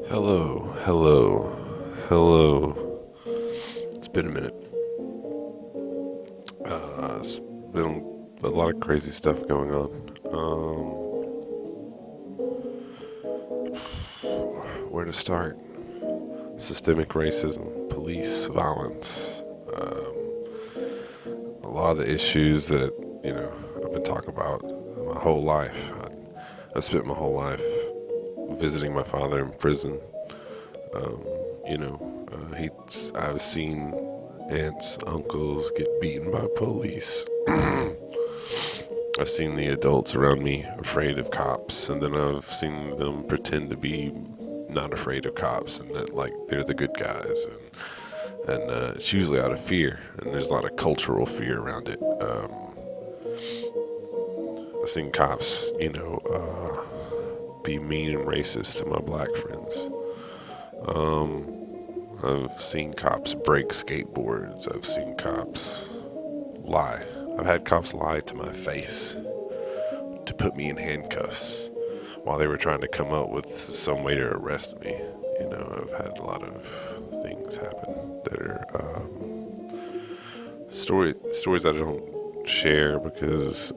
Hello, hello, hello. It's been a minute. It's been a lot of crazy stuff going on. Where to start? Systemic racism, police violence, a lot of the issues that, I've been talking about my whole life. I spent my whole life visiting my father in prison. I've seen aunts, uncles get beaten by police. I've seen the adults around me afraid of cops, and then I've seen them pretend to be not afraid of cops, and that like they're the good guys, and it's usually out of fear, and there's a lot of cultural fear around it. I've seen cops, be mean and racist to my black friends. I've seen cops break skateboards. I've seen cops lie. I've had cops lie to my face to put me in handcuffs while they were trying to come up with some way to arrest me. I've had a lot of things happen that are stories that I don't share because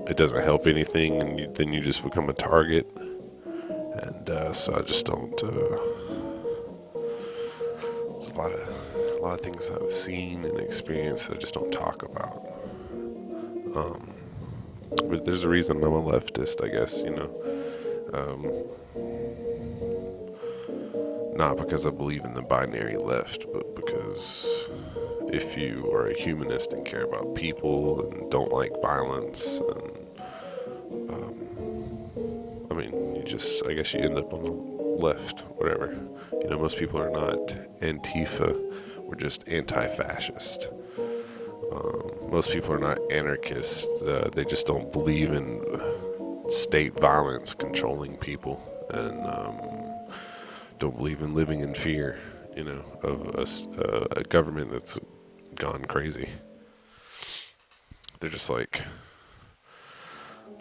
it doesn't help anything, and then you just become a target. And so I just don't. There's a lot of things I've seen and experienced that I just don't talk about. But there's a reason I'm a leftist, I guess. Not because I believe in the binary left, but because if you are a humanist and care about people and don't like violence, and I guess you end up on the left, whatever. Most people are not Antifa, we're just anti-fascist. Most people are not anarchists, they just don't believe in state violence controlling people, and don't believe in living in fear, of a government that's gone crazy. They're just like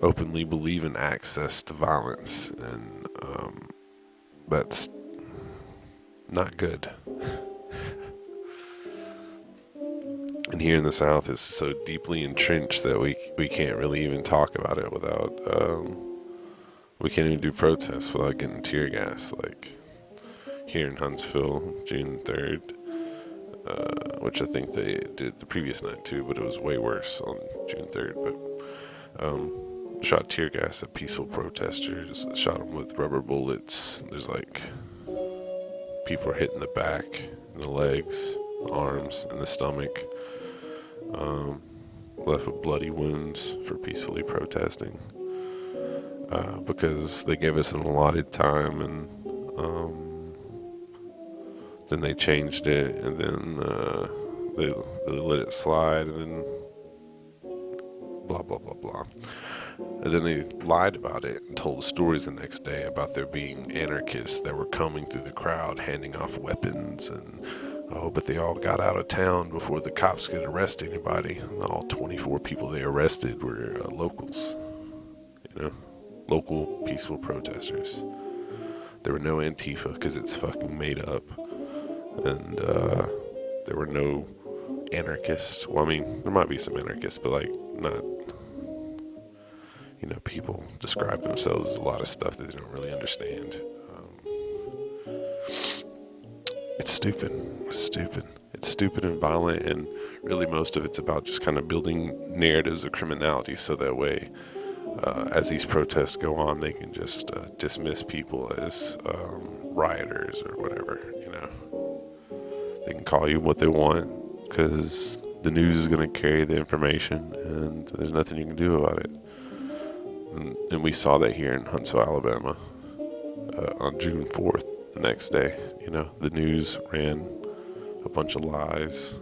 openly believe in access to violence, and that's not good. And here in the South, it's so deeply entrenched that we can't really even talk about it without we can't even do protests without getting tear gas. Like here in Huntsville, June 3rd, which I think they did the previous night too, but it was way worse on June 3rd. But shot tear gas at peaceful protesters, shot them with rubber bullets. There's like people are hit in the back, in the legs, the arms, and the stomach. Left with bloody wounds for peacefully protesting. Because they gave us an allotted time, and then they changed it, and then they let it slide, and then blah blah blah blah. And then they lied about it and told stories the next day about there being anarchists that were coming through the crowd handing off weapons, and but they all got out of town before the cops could arrest anybody. And all 24 people they arrested were locals, local peaceful protesters. There were no Antifa because it's fucking made up, and there were no anarchists. Well, I mean, there might be some anarchists, but like not. People describe themselves as a lot of stuff that they don't really understand. It's stupid. It's stupid and violent, and really most of it's about just kind of building narratives of criminality, so that way, as these protests go on, they can just dismiss people as rioters or whatever. They can call you what they want because the news is going to carry the information, and there's nothing you can do about it. And we saw that here in Huntsville, Alabama, on June 4th, the next day. The news ran a bunch of lies.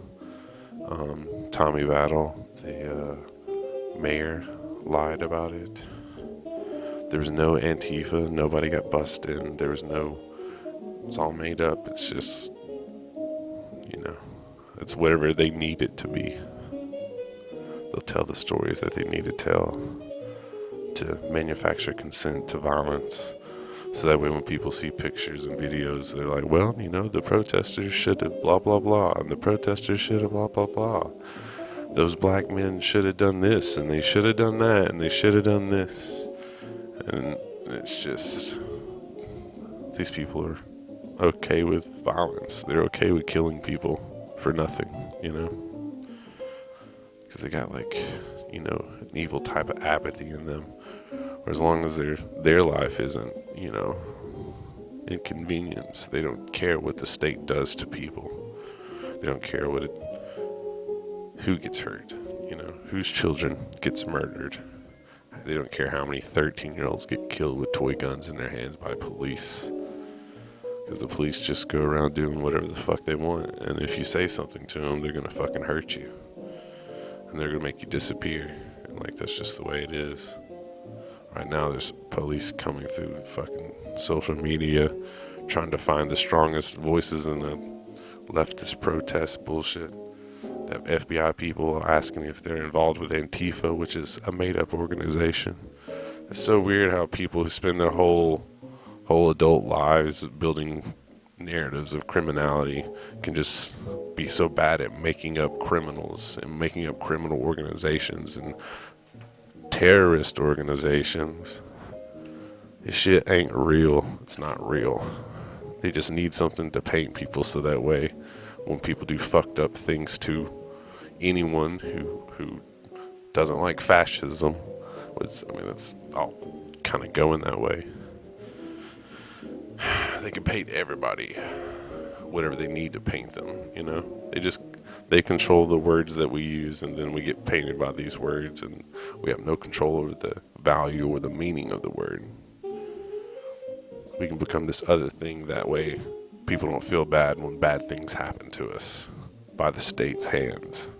Tommy Battle, the mayor, lied about it. There was no Antifa, nobody got busted, it's all made up. It's just, it's whatever they need it to be. They'll tell the stories that they need to tell to manufacture consent to violence. So that way when people see pictures and videos, they're like, well, the protesters should have blah, blah, blah, and the protesters should have blah, blah, blah. Those black men should have done this, and they should have done that, and they should have done this. And it's just, these people are okay with violence. They're okay with killing people for nothing, because they got an evil type of apathy in them. Or as long as their life isn't, inconvenience, they don't care what the state does to people. They don't care who gets hurt, whose children gets murdered. They don't care how many 13-year-olds get killed with toy guns in their hands by police. Because the police just go around doing whatever the fuck they want. And if you say something to them, they're going to fucking hurt you. And they're going to make you disappear. And that's just the way it is. Right now, there's police coming through the fucking social media trying to find the strongest voices in the leftist protest bullshit. They have FBI people asking if they're involved with Tifa, which is a made-up organization. It's so weird how people who spend their whole adult lives building narratives of criminality can just be so bad at making up criminals and making up criminal organizations and terrorist organizations. This shit ain't real. It's not real. They just need something to paint people so that way when people do fucked up things to anyone who doesn't like fascism, it's all kind of going that way. They can paint everybody whatever they need to paint them, They control the words that we use, and then we get painted by these words, and we have no control over the value or the meaning of the word. We can become this other thing that way. People don't feel bad when bad things happen to us by the state's hands.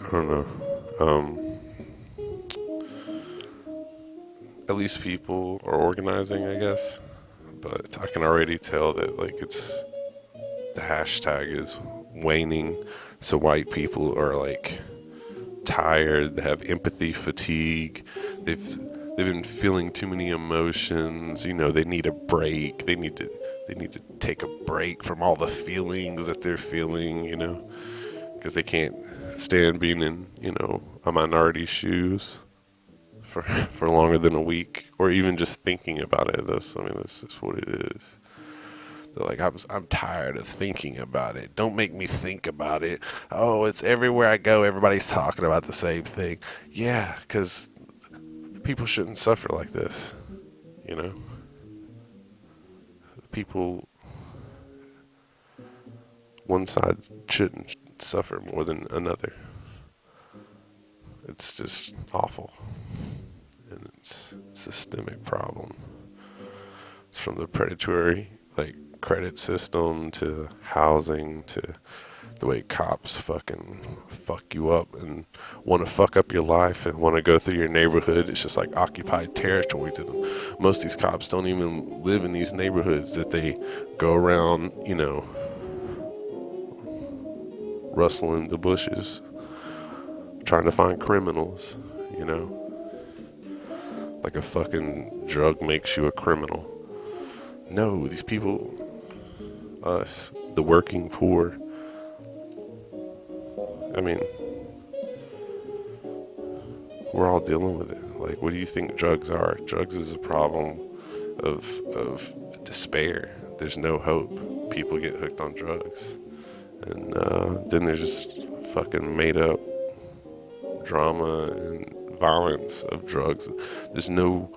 I don't know. At least people are organizing, I guess. But I can already tell that the hashtag is waning. So white people are tired. They have empathy fatigue. They've been feeling too many emotions. They need a break. They need to take a break from all the feelings that they're feeling. Because they can't stand being in a minority's shoes for longer than a week, or even just thinking about it. This is what it is. They're like, I'm tired of thinking about it. Don't make me think about it. Oh, it's everywhere I go, everybody's talking about the same thing. Yeah, because people shouldn't suffer like this, People, one side shouldn't suffer more than another. It's just awful. And it's a systemic problem. It's from the predatory credit system to housing to the way cops fucking fuck you up and want to fuck up your life and want to go through your neighborhood. It's just occupied territory to them. Most of these cops don't even live in these neighborhoods that they go around, rustling the bushes, trying to find criminals, like a fucking drug makes you a criminal. No, these people, us, the working poor, we're all dealing with it. What do you think drugs are? Drugs is a problem of despair. There's no hope. People get hooked on drugs. And then there's just fucking made up drama and violence of drugs. There's no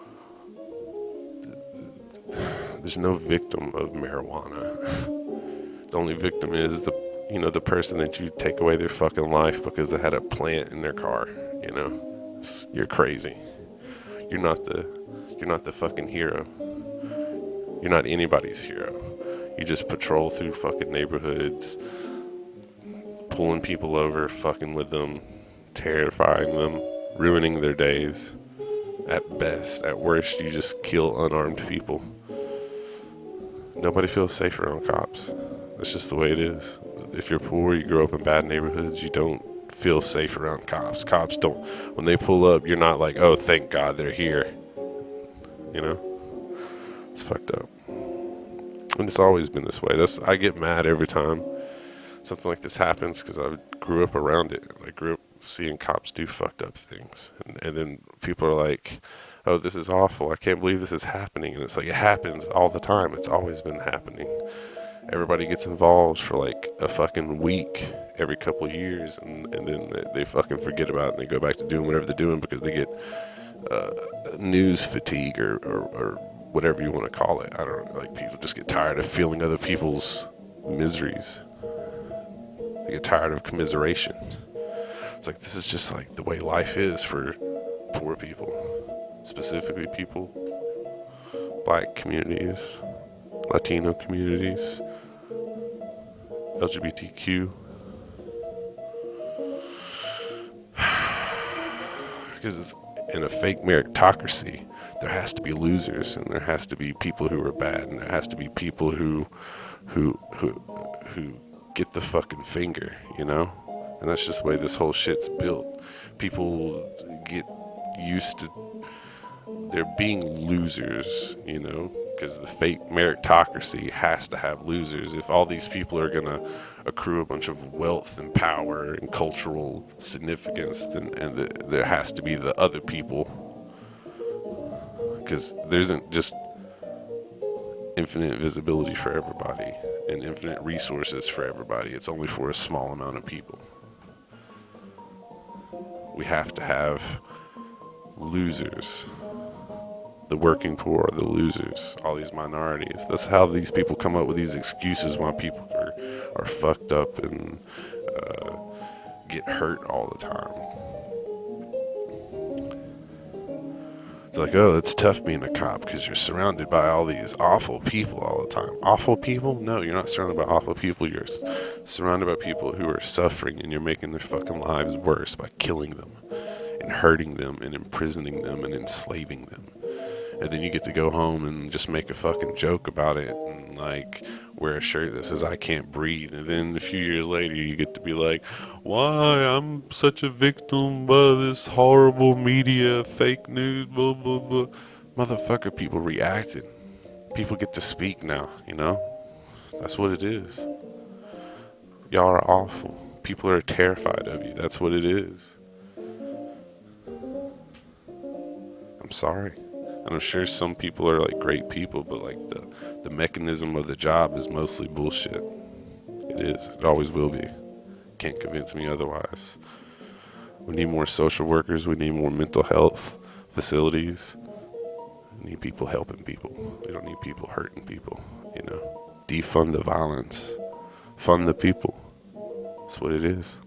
victim of marijuana. The only victim is the person that you take away their fucking life because they had a plant in their car. You're crazy. You're not the fucking hero. You're not anybody's hero. You just patrol through fucking neighborhoods, pulling people over, fucking with them, terrifying them, ruining their days. At best. At worst, you just kill unarmed people. Nobody feels safe around cops. That's just the way it is. if you're poor, you grow up in bad neighborhoods, you don't feel safe around cops. Cops don't, when they pull up, you're not like, oh, thank God they're here. You know? It's fucked up. And it's always been this way. I get mad every time something like this happens because I grew up around it. I grew up seeing cops do fucked up things. And then people are like, oh, this is awful. I can't believe this is happening. And it's like, it happens all the time. It's always been happening. Everybody gets involved for like a fucking week every couple of years, and then they fucking forget about it and they go back to doing whatever they're doing because they get news fatigue or whatever you want to call it. I don't know, like people just get tired of feeling other people's miseries. They get tired of commiseration. It's like, this is just like the way life is for poor people, specifically people, black communities, Latino communities, LGBTQ. Because in a fake meritocracy, there has to be losers, and there has to be people who are bad, and there has to be people who get the fucking finger, you know? And that's just the way this whole shit's built. People get used to there being losers, you know? Because the fake meritocracy has to have losers. If all these people are going to accrue a bunch of wealth and power and cultural significance, then there has to be the other people. Because there isn't just infinite visibility for everybody and infinite resources for everybody. It's only for a small amount of people. We have to have losers. The working poor are the losers, all these minorities. That's how these people come up with these excuses why people are fucked up and get hurt all the time. It's like, oh, it's tough being a cop because you're surrounded by all these awful people all the time. Awful people? No, you're not surrounded by awful people. You're surrounded by people who are suffering, and you're making their fucking lives worse by killing them and hurting them and imprisoning them and enslaving them. And then you get to go home and just make a fucking joke about it and like wear a shirt that says I can't breathe. And then a few years later you get to be like, why I'm such a victim by this horrible media, fake news, blah, blah, blah. Motherfucker, people reacted. People get to speak now, you know? That's what it is. Y'all are awful. People are terrified of you. That's what it is. I'm sorry. And I'm sure some people are like great people, but like the mechanism of the job is mostly bullshit. It is. It always will be. Can't convince me otherwise. We need more social workers. We need more mental health facilities. We need people helping people. We don't need people hurting people, you know. Defund the violence. Fund the people. That's what it is.